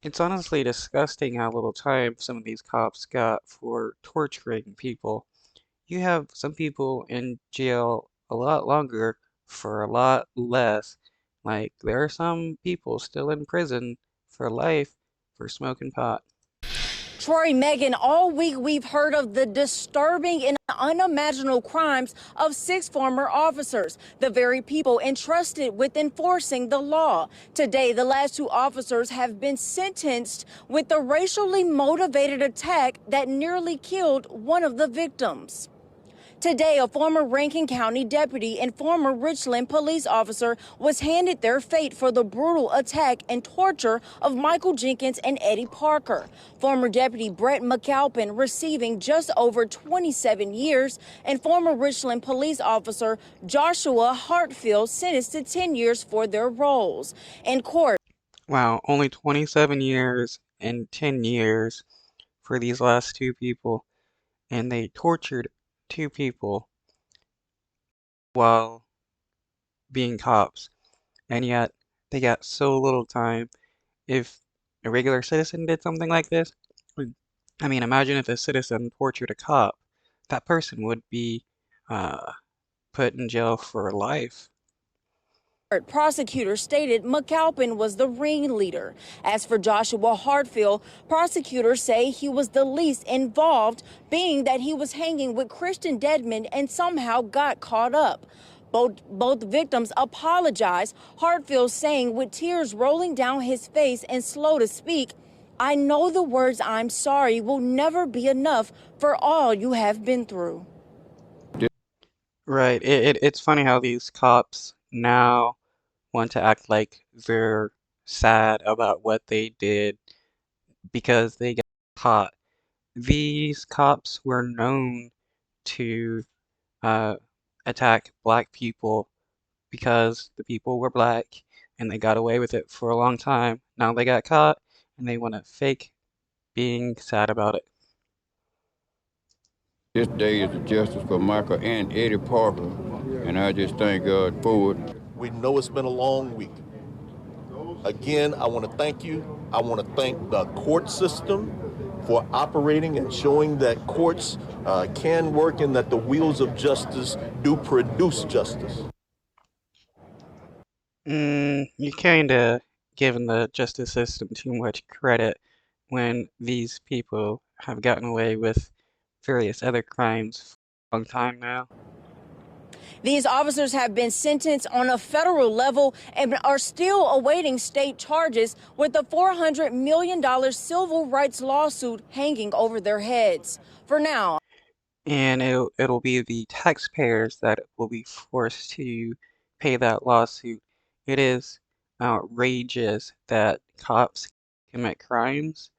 It's honestly disgusting how little time some of these cops got for torturing people. You have some people in jail a lot longer for a lot less. Like, there are some people still in prison for life for smoking pot. Troy, Megan, all week we've heard of the disturbing and unimaginable crimes of 6 former officers, the very people entrusted with enforcing the law. Today, the last 2 officers have been sentenced with the racially motivated attack that nearly killed one of the victims. Today, a former Rankin County deputy and former Richland police officer was handed their fate for the brutal attack and torture of Michael Jenkins and Eddie Parker. Former Deputy Brett McAlpin receiving just over 27 years, and former Richland police officer Joshua Hartfield sentenced to 10 years for their roles. In court, Wow, only 27 years and 10 years for these last two people, and they tortured two people while being cops, and yet they got so little time. If a regular citizen did something like this, I mean, imagine if a citizen tortured a cop. That person would be uh, put in jail for life. prosecutors stated McAlpin was the ringleader. As for Joshua Hartfield, prosecutors say he was the least involved, being that he was hanging with Christian Dedmon and somehow got caught up. Both victims apologized, Hartfield saying with tears rolling down his face and slow to speak, "I know the words 'I'm sorry' will never be enough for all you have been through." Right. It's funny how these cops now want to act like they're sad about what they did because they got caught. These cops were known to uh, attack black people because the people were black and they got away with it for a long time. Now they got caught and they want to fake being sad about it. This day is the justice for Michael and Eddie Parker, and I just thank God for it. We know it's been a long week. Again, I want to thank you. I want to thank the court system for operating and showing that courts can work and that the wheels of justice do produce justice. You kinda giving the justice system too much credit when these people have gotten away with various other crimes for a long time now. These officers have been sentenced on a federal level and are still awaiting state charges with a $400 million civil rights lawsuit hanging over their heads. For now, And it'll be the taxpayers that will be forced to pay that lawsuit. It is outrageous that cops commit crimes,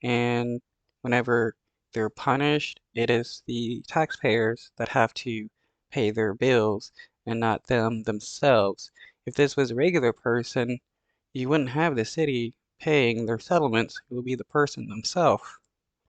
and whenever they're punished, it is the taxpayers that have to pay their bills and not them themselves. If this was a regular person, you wouldn't have the city paying their settlements, it would be the person themselves.